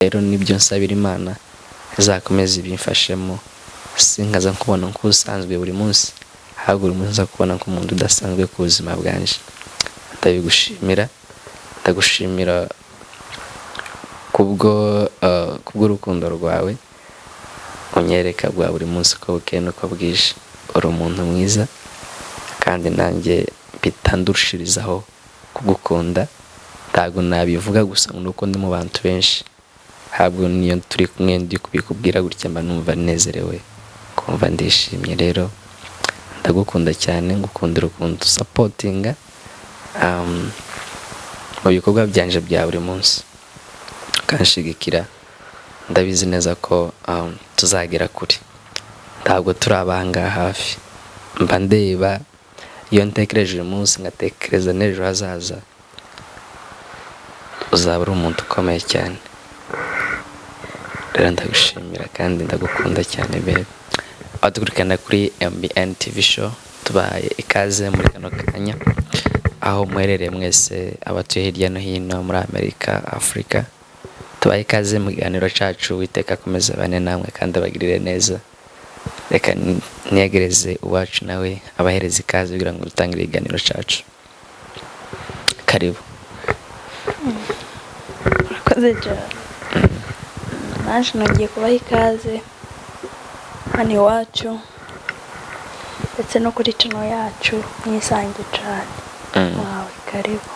rero nibyo nsabira Imana izakomeza ibimfashemo, sinkaza nkubona nk'usanzwe buri munsi, ahubwo buri munsi nza kubona nk'umuntu udasanzwe ku buzima bwanje. Ndagushimira kubw'urukundo rwawe unyereka bwa buri munsi uko bukeye n'uko bwije. Uri umuntu mwiza kandi nanjye mpita ndushirizaho kugukunda. Ntabwo nabivuga gusa ngo nuko ndi mu bantu benshi, ahubwo niyo turi kumwe ndi kubikubwira gutya mba numva nezerewe, kumva ndishimye. Rero ndagukunda cyane, ngukundira ukuntu usapotinga mu bikorwa byanje bya buri munsi, ukanshigikira. Ndabizi neza ko tuzagera kure. Ntabwo turi abangaha hafi, mba ndeba iyo ntekereje uyu munsi ngatekereza n'ejo hazaza, uzaba uri umuntu ukomeye cyane. Rero ndagushimira kandi ndagukunda cyane bebe. Abadukurikirana kuri MBN TV show, tubahaye ikaze muri kano kanya aho muherereye mwese, abatuye hirya no hino muri Amerika, Afurika. Tubahaye ikaze mu kiganiro cyacu. Uwiteka akomeze abane namwe kandi abagirire neza. Reka niyegereze uwacu nawe abahereza ikaze kugira ngo dutangire ikiganiro cyacu. Karibu. Murakoze cyane. Naje nongeye kubaha ikaze hano iwacu ndetse no kuri channel yacu mwisange cyane. Wawe karibu.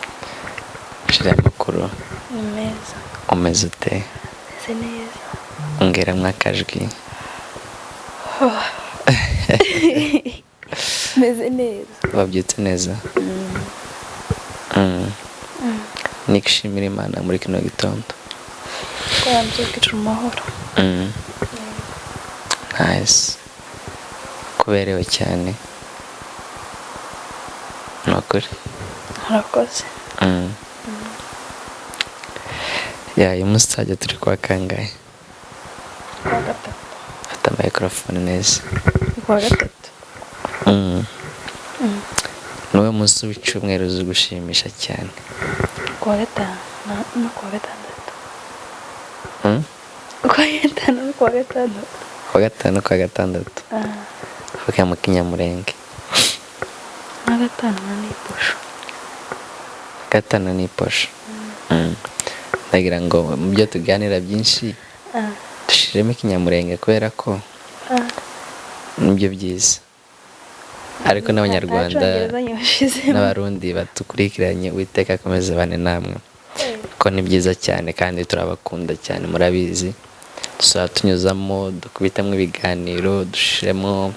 Shira amakuru. Ni meza. Umeze ute? Meze neza. Ongera mwakajwi. Meze neza. Wabyutse neza? Nikushimira Imana muri kino gitondo. Twambyukije amahoro. Nice. Kuberewe cyane. Nukuri. Murakoze. Uyu munsi tuzajya turi kwa kangahe? Kuwa gatatu. Fata microphone neza. Kuwa gatatu. Niwe munsi w'icyumweru uzi gushimisha cyane. Kuwa gatanu no kuwa gatandatu. Kuwa gatanu no kuwa gatandatu. Kuwa gatanu kuwa gatandatu. Vuga mu Kinyamurenge. Na gatanu ni posho. Gatanu ni posho. Ndagira ngo mu byo tuganira byinshi dushiremo Ikinyamurenge kubera ko nibyo byiza. Ariko n'Abanyarwanda n'Abarundi batukurikiranye, Uwiteka akomeze abane namwe, ko ni byiza cyane kandi turabakunda cyane. Murabizi tuzaba tunyuzamo dukubitamo ibiganiro, dushiremo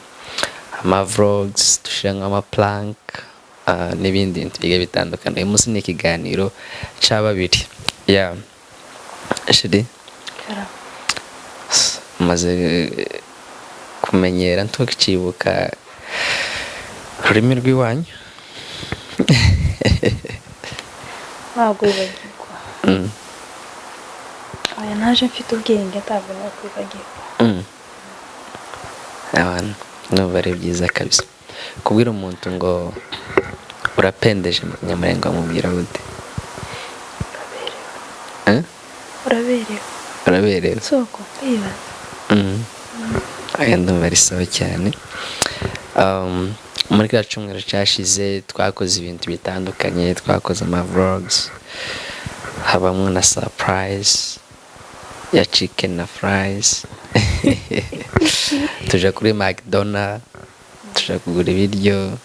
vlogs, dushiremo amaprank n'ibindi bintu bigiye bitandukanye. Uyu munsi ni ikiganiro cya babiri. Shiri maze kumenyera ntukibuka ururimi rw'iwanyu. Ntabwo wibagirwa. Oya, naje mfite ubwenge ntabwo nakwibagirwa. Abantu n'ubu ari byiza kabisa. Kubwira umuntu ngo urapendeje mu Kinyamurenge wamubwira gute? Uraberewe. Soko kwibaza. Aya ndumva ari sawa cyane. Muri ka cyumweru cyashize twakoze ibintu bitandukanye, twakoze vlogs, habamo na surprise ya chicken na fries. Tuja kuri McDonald's, tuja kugura ibiryo,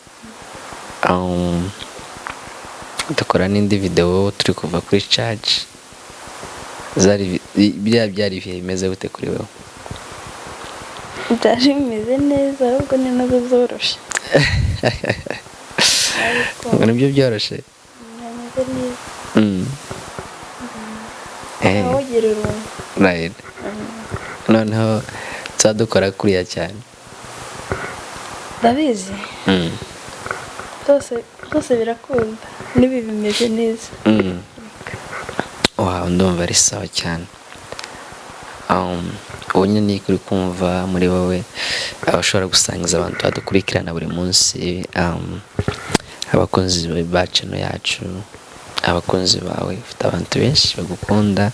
dukora n'indi video turi kuva kuri church. Byari ibihe bimeze gute kuri wowe? Byari bimeze neza, ahubwo ni nazo zoroshye. Ngo nibyo byoroshye? Bimeze neza. Wogira urungu. Right. Noneho tuzadukora kuriya cyane. Ndabizi. Byose birakunda. N'ibi bimeze neza. Wow, ndumva ari sawa cyane. Ubu nyine kuri kumva muri wowe abashobora gusangiza abantu badukurikirana buri munsi, abakunzi ba channel yacu, abakunzi bawe, ufite abantu benshi bagukunda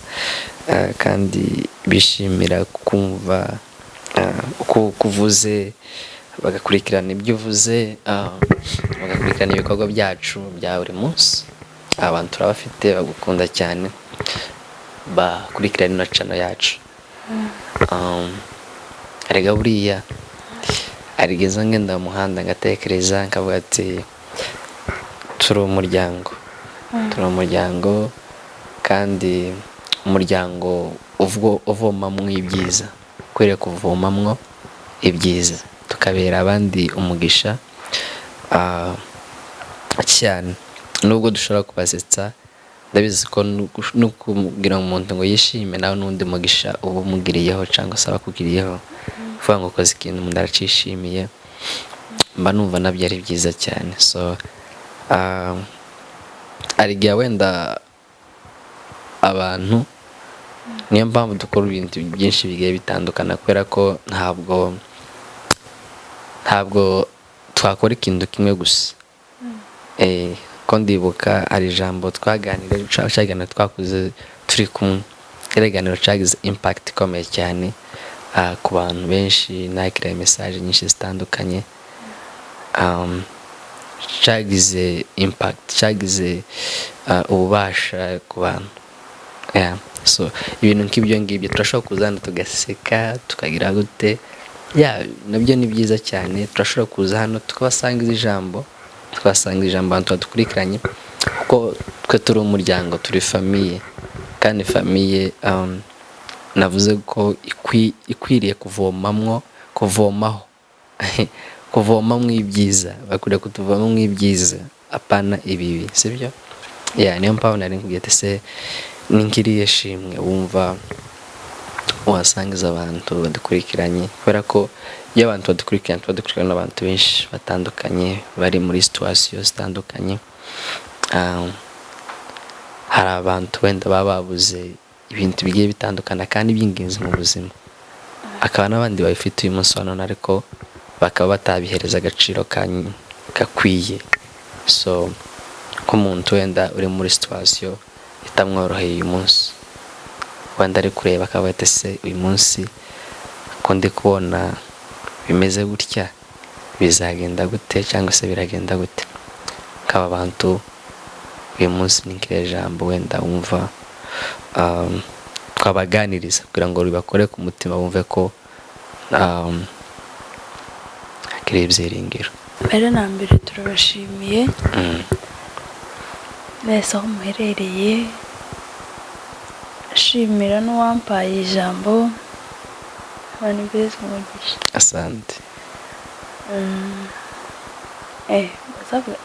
kandi bishimira kumva uko uvuze, bagakurikirana ibyo uvuze, bagakurikirana ibikorwa byacu bya buri munsi. Abantu turabafite bagukunda cyane, bakurikirana ino channel yacu. Erega buriya arigeza ngenda mu muhanda ngatekereza nkavuga ati turi umuryango, kandi umuryango uvomamwo ibyiza, ukwiriye kuvomamwo ibyiza, tukabera abandi umugisha cyane. Nubwo dushobora kubasetsa, ndabizi ko no kubwira umuntu ngo yishime nawe n'undi mugisha uba umugiriyeho cyangwa se abakugiriyeho, uvuga ngo ukoze ikintu umuntu aracishimiye, mba numva nabyo ari byiza cyane. So hari igihe wenda abantu, niyo mpamvu dukora ibintu byinshi bigiye bitandukana, kubera ko ntabwo twakora ikintu kimwe gusa. Ko ndibuka hari ijambo twaganiriye twakuze turi kumwe, ikiganiro cyagize impact ikomeye cyane ku bantu benshi, nakiriye message nyinshi zitandukanye, cyagize impact, cyagize ububasha ku bantu. So ibintu nk'ibyo ngibyo turashobora kuzana tugaseka, tukagira gute, nabyo ni byiza cyane. Turashobora kuza hano tukabasangiza ijambo abantu badukurikiranye, kuko twe turi umuryango, turi famiye, kandi famiye navuze ko ikwiriye kuvomamwo ibyiza, bakwiriye kutuvomamwo ibyiza apana ibibi, sibyo? Niyo mpamvu nari nkubwiye ati se ninkiriye shimwe wumva wasangiza abantu badukurikiranye, kubera ko iyo abantu badukurikirana tuba dukurikirana n'abantu benshi batandukanye bari muri situation zitandukanye. Hari abantu wenda baba babuze ibintu bigiye bitandukana kandi by'ingenzi mu buzima, akaba n'abandi babifite uyu munsi wa none ariko bakaba batabihereza agaciro gakwiye. So ko umuntu wenda uri muri situation itamworoheye uyu munsi, wenda ari kureba akaba ati se uyu munsi ko ndi kubona bimeze gutya, bizagenda gute cyangwa se biragenda gute? Kaba abantu uyu munsi ninkire jambo wenda wumva twabaganiriza kugira ngo ribakore ku mutima, wumve ko hakiri ibyiringiro. Mbere na mbere turabashimiye mwese aho muherereye, ashimira n'uwampaye ijambo, abantu beza umugisha. Asante.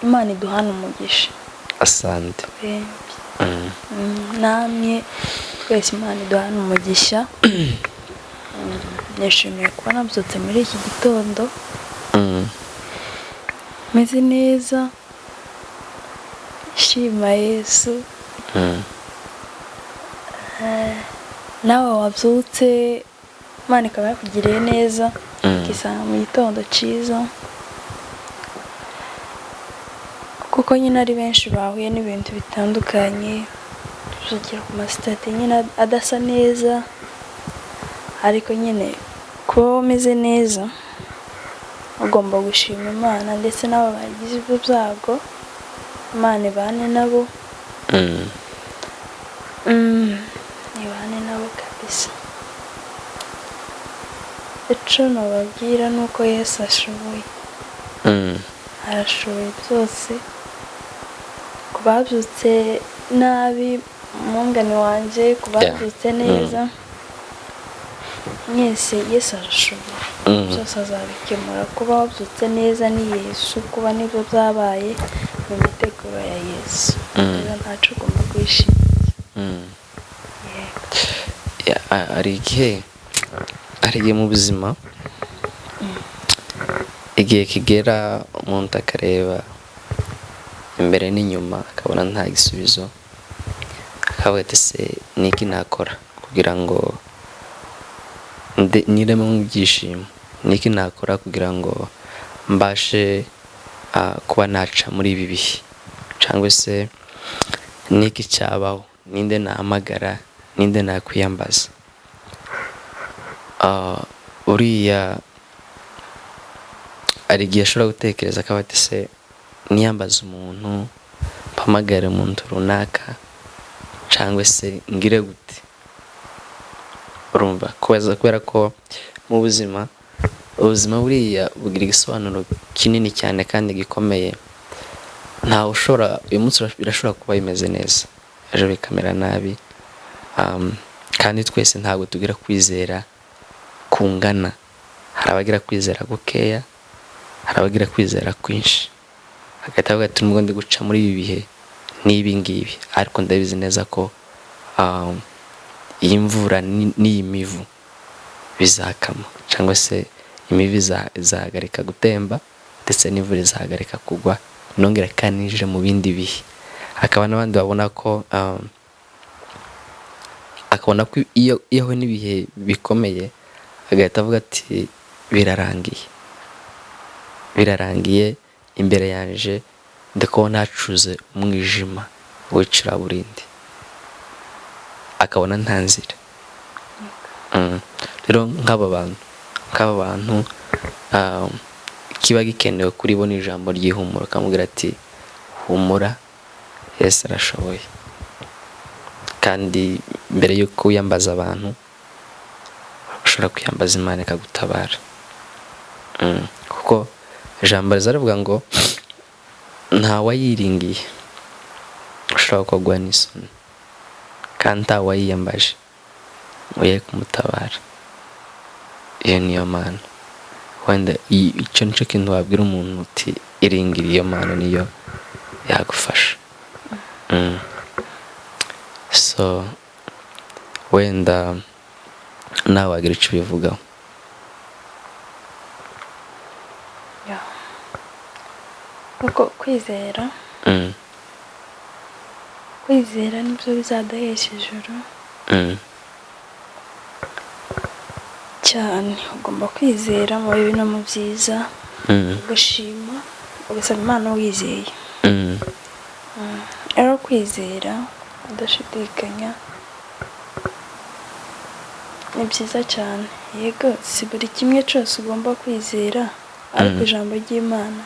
Imana iduhana umugisha. Asante. Namwe twese Imana iduhana umugisha. Nishimiye kuba nabyutse muri iki gitondo, meze neza, shima Yesu. Nawe wabyutse, Imana ikaba yakugiriye neza, ikisanga mu gitondo cyiza, kuko nyine ari benshi bahuye n'ibintu bitandukanye, tugira ku masitati nyine adasa neza, ariko nyine kuba umeze neza ugomba gushima Imana, ndetse n'abo bagize ibyo byago Imana ibane nabo, ibane nabo kabisa. Icyo nababwira ni uko Yesu ashoboye, arashoboye byose. Ku babyutse nabi, umwungane wanjye, ku babyutse neza, mwese Yesu arashoboye, byose azabikemura. Kuba wabyutse neza ni Yesu, kuba nibyo byabaye mu miteguro ya Yesu, rero ntacyo ugomba kwishimira. Hari igihe mu buzima, igihe kigera umuntu akareba imbere n'inyuma akabona nta gisubizo, akavuga ati se niki nakora kugira ngo niremo nk'ibyishimo, niki nakora kugira ngo mbashe kuba naca muri ibi bihe, cyangwa se niki cyabaho, ninde nahamagara, ninde nakwiyambaza. Uriya hari igihe ashobora gutekereza akaba ati se niyambaza umuntu, mpamagare umuntu runaka cyangwa se ngire gute. Urumva kubera ko mu buzima buriya bugira igisobanuro kinini cyane kandi gikomeye. Ntawe ushobora, uyu munsi birashobora kuba bimeze neza, ejo bikamera nabi, kandi twese ntabwo tugira kwizera kungana. Hari abagira kwizera gukeya, hari abagira kwizera kwinshi. Hagati avuga ati nubwo ndi guca muri ibi bihe n'ibi ngibi, ariko ndabizi neza ko iyi mvura n'iyi mivu bizakama, cyangwa se imivu izahagarika gutemba ndetse n'imvura izahagarika kugwa, nongera kandi ninjire mu bindi bihe. Hakaba n'abandi babona ko akabona ko iyo ahuye n'ibihe bikomeye agahita avuga ati birarangiye imbere yanje ndikubona hacuze umwijima w'icuraburindi, akabona nta nzira. Rero nk'aba bantu kiba gikenewe kuri bo n'ijambo ry'ihumura, akamubwira ati humura, Yesu arashoboye. Kandi mbere y'uko wiyambaza abantu ushobora kwiyambaza Imana ikagutabara, kuko ijambo rizavuga ngo nta wayiringiye ushobora kugwa n'isoni, kandi nta wayiyambaje ngo ye kumutabara. Iyo niyo Mana. Wenda icyo nicyo kintu wabwira umuntu uti iringire iyo Mana, niyo yagufasha. So wenda nawe wagira icyo ubivugaho. kuko kwizera nibyo bizaduhesha ijuru cyane. Ugomba kwizera mu bibi no mu byiza, ugashima, ugasaba Imana wizeye. Rero kwizera udashidikanya ni byiza cyane. Yego si buri kimwe cyose ugomba kwizera, ariko ijambo ry'Imana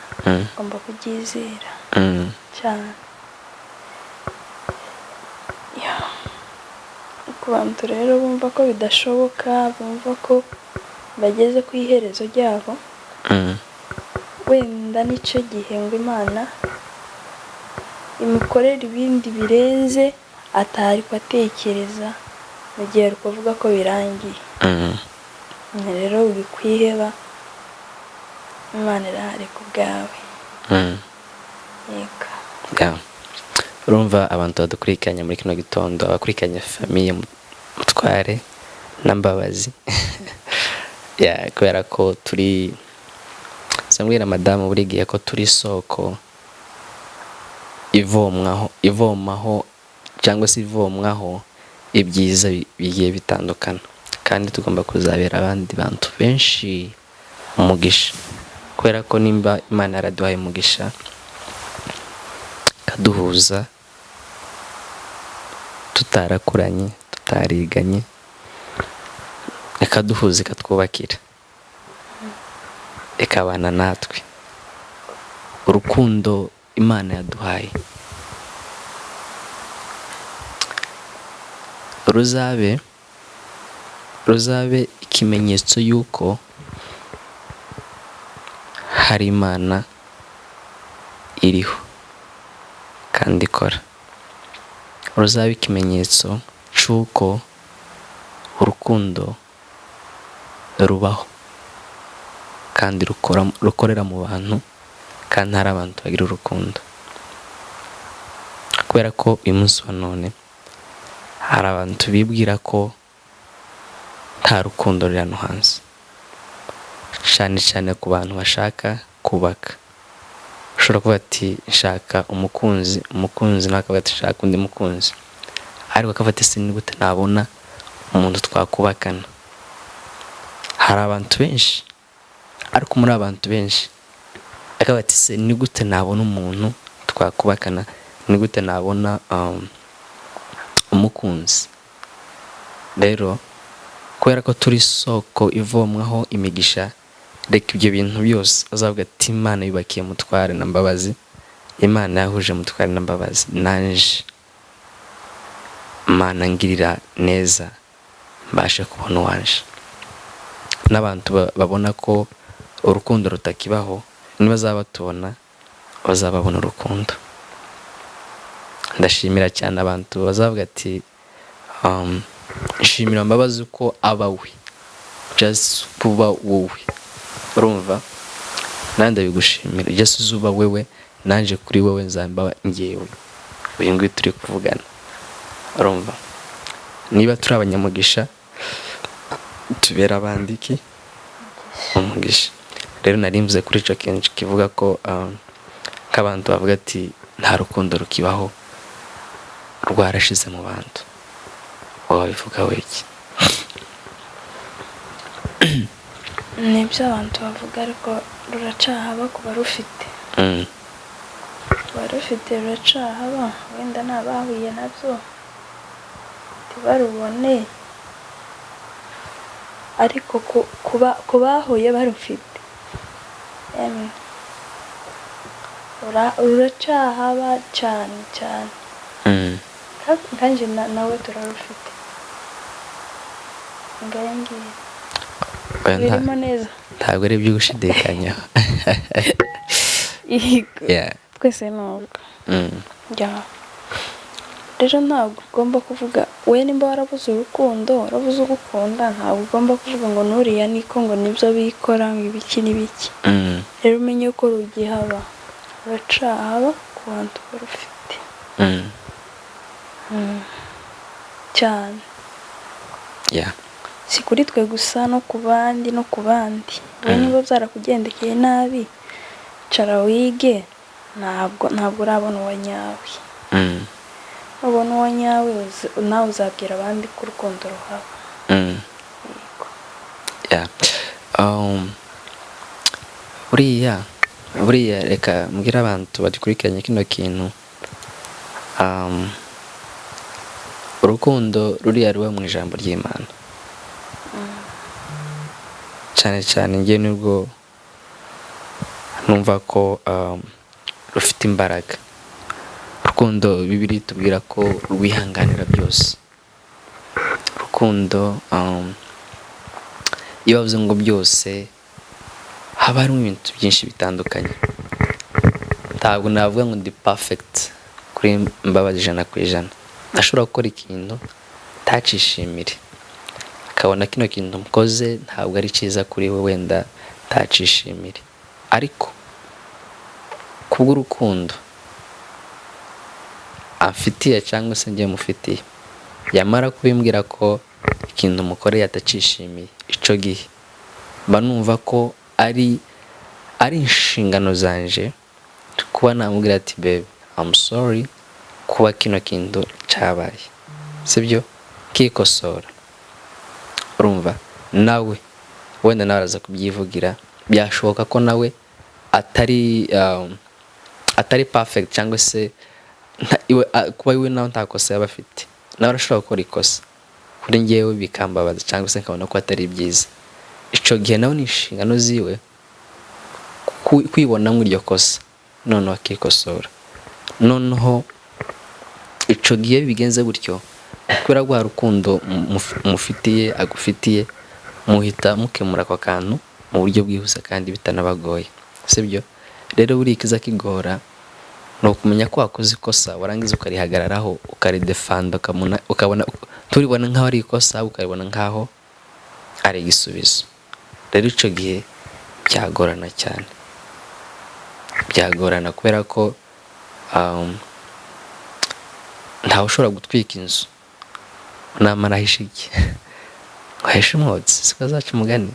ugomba kuryizera cyane. Ku bantu rero bumva ko bidashoboka, bumva ko bageze ku iherezo ryabo, wenda nicyo gihe ngo Imana imukorera ibindi birenze atari atekereza mu gihe ari kuvuga ko birangiye. Rero wikwiheba, Imana irahari ku bwawe. Yego. Urumva abantu badukurikiranye muri kino gitondo, abakurikiranye famiye Mutware na Mbabazi kubera ko turi sambwira madamu buri gihe ko turi isoko ivomaho cyangwa se ivomwaho ibyiza bigiye bitandukana, kandi tugomba kuzabera abandi bantu benshi umugisha, kubera ko nimba Imana yaraduhaye umugisha kaduhuza tutarakuranye tutariganye, ikaduhuza ikatwubakira, ikabana natwe. Urukundo Imana yaduhaye ruzabe ikimenyetso y'uko hari Imana iriho kandi ikora. Ruzabe ikimenyetso cy'uko urukundo rubaho kandi rukorera mu bantu, kandi hari abantu bagira urukundo. Kubera ko uyu munsi wa none hari abantu bibwira ko nta rukundo ruri hano hanze, cyane cyane ku bantu bashaka kubaka. Ushobora kuba ati nshaka umukunzi nawe akavuga ati nshaka undi mukunzi, ariko akavuga ati se ni gute nabona umuntu twakubakana? Hari abantu benshi, ariko muri abantu benshi akavuga ati se ni gute nabona umuntu twakubakana? ni gute nabona umukunzi. Rero kubera ko turi isoko ivomwaho imigisha, reka ibyo bintu byose azavuga ati Imana yubakiye Mutware na Mbabazi, Imana yahuje Mutware na Mbabazi, nanje Mana ngirira neza mbashe kubona uwanje. N'abantu babona ko urukundo rutakibaho, nibazaba batubona bazababona urukundo. Ndashimira cyane abantu bazavuga ati nshimira Mbabazi ko aba we, just kuba wowe. Urumva, nande bigushimira just uzuba wewe, nanje kuri wowe nzamba ngewe. Uyu nguyu turi kuvugana. Urumva, niba turi abanyamugisha tubera abandi iki umugisha. Rero narimvuze kuri ico kintu kivuga ko nk'abantu bavuga ati nta rukundo rukibaho, rwarashize mu bantu. Wowe bivuga wiki? Nibyo abantu bavuga, ariko ruracahaba kuba rufite. Kuba rufite ruracahaba, wenda n'abahuye nabyo ntibarubone, ariko kubahuye barufite ruracahaba cyane cyane. Kandi nawe turarufite ngaye ngiye birimo neza, ntabwo ari ibyo gushidikanyaho. twese ni uko. Rero ntabwo ugomba kuvuga we nimba warabuze urukundo, warabuze ugukunda, ntabwo ugomba kuvuga ngo nuriya niko ngo nibyo bikora ibiki n'ibiki. Rero umenye ko rugihaba, ruracahaba ku bantu barufite cyane. Si kuri twe gusa, no ku bandi no ku bandi. We niba byarakugendekeye nabi, cara wige, ntabwo urabona uwa nyawe. Nubona uwa nyawe nawe uzabwira abandi ko urukundo ruhaba. buriya reka mbwira abantu badukurikiranye kino kintu, urukundo ruriya ruba mu ijambo ry'Imana. Cyane cyane njye nibwo numva ko rufite imbaraga. Urukundo Bibiliya itubwira ko rwihanganira byose. Urukundo iyo bavuze ngo byose, haba harimo ibintu byinshi bitandukanye. Ntabwo navuga ngo ndi perfect kuri Mbabazi 100%. Ndashobora gukora ikintu ntacishimire, akabona kino kintu mukoze ntabwo ari cyiza kuri we, wenda ntacishimire, ariko kubw'urukundo amfitiye cyangwa se njye mufitiye, yamara kubimbwira ko ikintu mukoreye atacishimiye, ico gihe mba numva ko ari inshingano zanje kuba namubwira ati babe I'm sorry kuba kino kintu cyabaye, sibyo, kikosora. Urumva, nawe wenda nawe araza kubyivugira, byashoboka ko nawe atari perfect, cyangwa se kuba iwe nawe nta kosa yaba afite, nawe arashobora gukora ikosa kuri njyewe bikambabaza, cyangwa se nkabona ko atari byiza. Ico gihe nawe ni inshingano ziwe kwibona nk'iryo kosa, noneho akikosora. Noneho ico gihe bigenze gutyo, kubera rwa rukundo mufitiye agufitiye, muhita mukemura ako kantu mu buryo bwihuse kandi bitanabagoye, sibyo? Rero buri kiza kigora no kumenya ko wakoze ikosa, warangiza ukarihagararaho, ukaridefanda, ukabona turibona nkaho ari ikosa, ukaribona nkaho ari igisubizo. Rero ico gihe byagorana cyane, byagorana kubera ko ntawe ushobora gutwika inzu namara ahishe iki wahishe umwotsi, siko zaca umugani.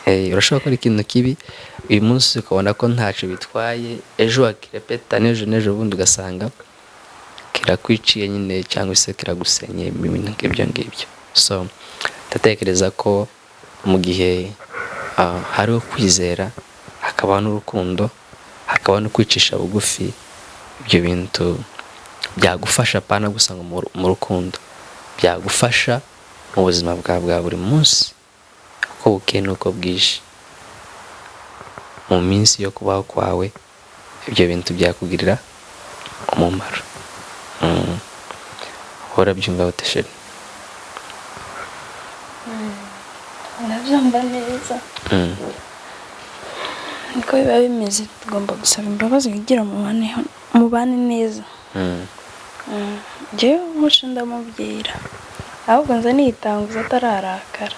Urashobora gukora ikintu kibi uyu munsi ukabona ko ntacyo bitwaye, ejo wakirepeta, n'ejo bundi ugasanga kirakwiciye nyine, cyangwa se kiragusenye, ibintu nk'ibyo ngibyo. So ndatekereza ko mu gihe hariho kwizera, hakaba n'urukundo, hakaba no kwicisha bugufi, ibyo bintu byagufasha pana gusa ngo mu rukundo, byagufasha mu buzima bwa buri munsi uko bukeye n'uko bwije. Mu minsi yo kubaho kwawe ibyo bintu byakugirira umumaro. Urabyumva ute sheri? ndabyumva neza. Niko biba bimeze, tugomba gusaba imbabazi kugira mubane neza. Njyewe nkuce ndamubwira, ahubwo nza nitanguza atararakara.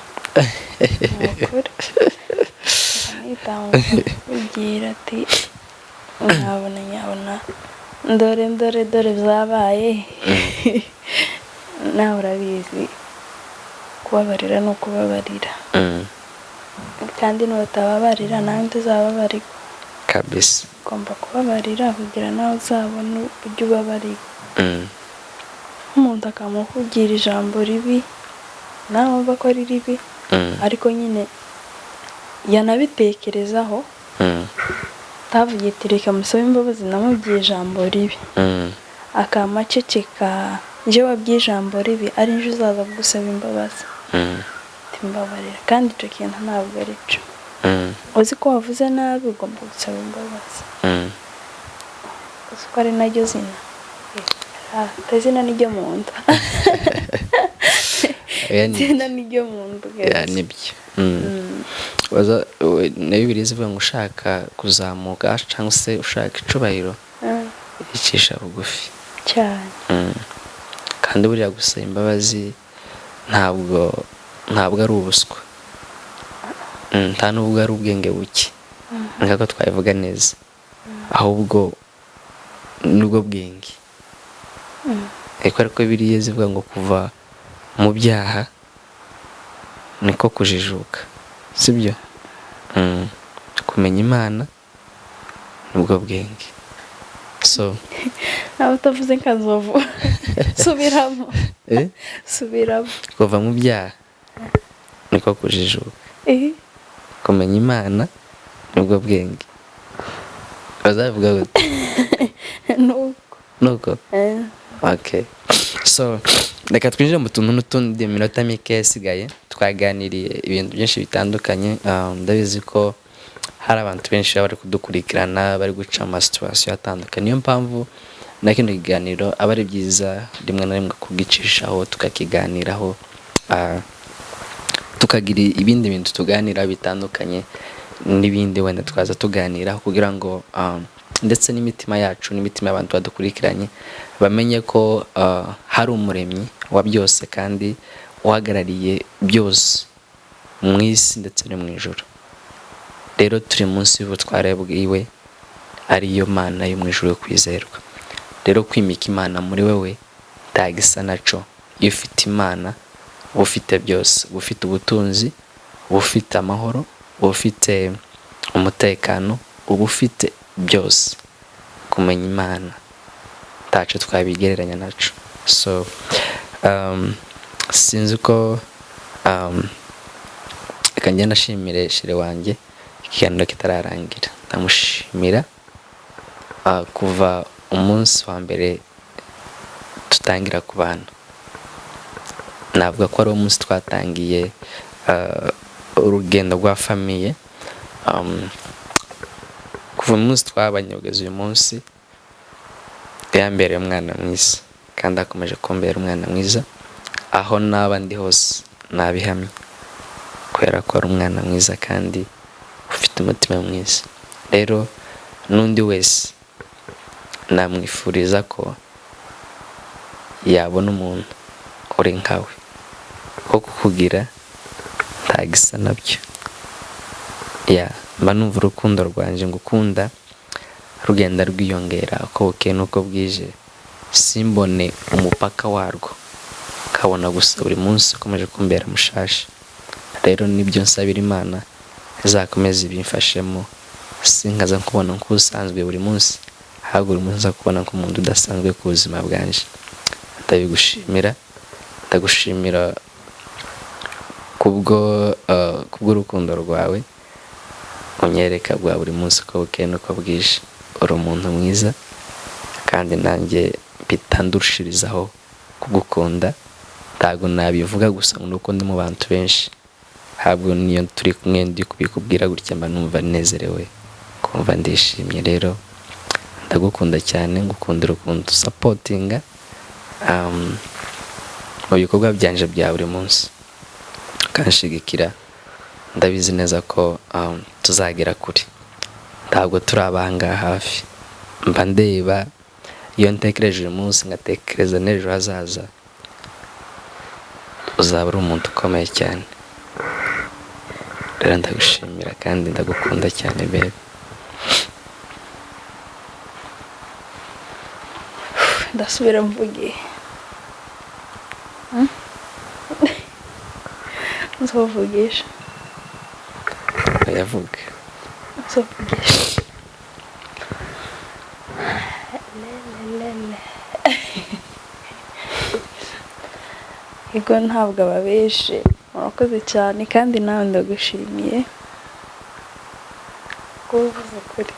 Ni ukuri nitanguza kubwira ati nyabona dore byabaye. Nawe urabizi kubabarira ni ukubabarira, kandi nutababarira nawe tuzababarirwa kabisa. ugomba kubabarira kugira nawe uzabona uburyo ubabarira. Nk'umuntu akamukugira ijambo ribi nawe wumva ko ari ribi, ariko nyine yanabitekerezaho, tavuye ati reka musabe imbabazi namubwiye ijambo ribi, akama aceceka, njye wabwiye ijambo ribi ari nje uzaza gusaba imbabazi. Timbabarira, kandi icyo kintu ntabwo ari cyo. Uzi ko wavuze nabi ugomba gusaba imbabazi. Uzi ko ari naryo zina, izina ni ryo mu nda. Izina ni ryo mu nda. Nibyo. Na Bibiliya zivuga ngo ushaka kuzamuka cyangwa se ushaka icubahiro yicisha bugufi cyane. Kandi buriya gusaba imbabazi ntabwo ari ubuswa, nta nubwo ari ubwenge buke nk'uko twabivuga neza, ahubwo nubwo bwenge. Ariko Bibiliya zivuga ngo kuva mu byaha niko kujijuka, sibyo? Kumenya Imana nubwo bwenge. So nawe utavuze nkazovu subiramo. Subiramo. Kuva mu byaha niko kujijuka, kumenya Imana nubwo bwenge. Bazavuga gute? Nuko okay. So reka twinjire mu tuntu n'utundi minota mike isigaye. Twaganiriye ibintu byinshi bitandukanye. Ndabizi ko hari abantu benshi bari kudukurikirana, bari guca ama situation atandukanye. Niyo mpamvu na kino kiganiro aba ari byiza rimwe na rimwe kugicishaho tukakiganiraho, tukagira ibindi bintu tuganira bitandukanye n'ibindi wenda twaza tuganiraho kugira ngo ndetse n'imitima yacu n'imitima y'abantu badukurikiranye bamenye ko hari umuremyi wa byose kandi uhagarariye byose mu isi ndetse no mu ijuru. Rero turi munsi y'ubutware bwiwe, ariyo Mana yo mu ijuru yo kwizerwa. Rero kwimika Imana muri wewe ntagisa naco. Iyo ufite Imana uba ufite byose, uba ufite ubutunzi, uba ufite amahoro, uba ufite umutekano, uba ufite byose. Kumenya Imana ntaco twabigereranya naco. So sinzi ko reka njye nashimire shire wanjye ikiganiro kitararangira. Ndamushimira kuva umunsi wa mbere tutangira kubana. Navuga ko ari umunsi twatangiye urugendo rwa famiye. Kuva umunsi twabanye kugeza uyu munsi yambereye umwana mwiza kandi akomeje kumbera umwana mwiza. Aho naba ndi hose nabihamye kubera ko ari umwana mwiza kandi ufite umutima mwiza. Rero n'undi wese namwifuriza ko yabona umuntu uri nkawe ko kukugira ntagisa nabyo. Mba numva urukundo rwanje ngukunda rugenda rwiyongera uko bukeye n'uko bwije, simbone umupaka warwo, kabona gusa buri munsi ukomeje kumbera mushasha. Rero nibyo nsabira Imana izakomeza ibimfashemo, sinkaza kubona nk'usanzwe buri munsi, ahubwo buri munsi nza kubona nk'umuntu udasanzwe ku buzima bwanje. Ndagushimira kubw'urukundo rwawe unyereka bwa buri munsi uko bukeye n'uko bwije. Uri umuntu mwiza kandi nanjye bitandushirizaho kugukunda. Ntabwo nabivuga gusa nuko ndi mu bantu benshi, habwo niyo turi kumwe ndi kubikubwira gutya mba numva nezerewe, kumva ndishimye. Rero ndagukunda cyane, ngukundira ukuntu supportinga mu bikorwa byanje bya buri munsi, kanshigikira. Ndabizi neza ko tuzagera kure, ntabwo turi abanga hafi. Mba ndeba iyo ntekereje uyu munsi ngatekereza n'ejo hazaza, uzaba uri umuntu ukomeye cyane. Rero ndagushimira kandi ndagukunda cyane babe. Ndasubira mvuge nzovugisha Yavuga nzovugisha Ego ntabwo ababeshe, murakoze cyane kandi nawe ndagushimiye ko uvuze ukuri.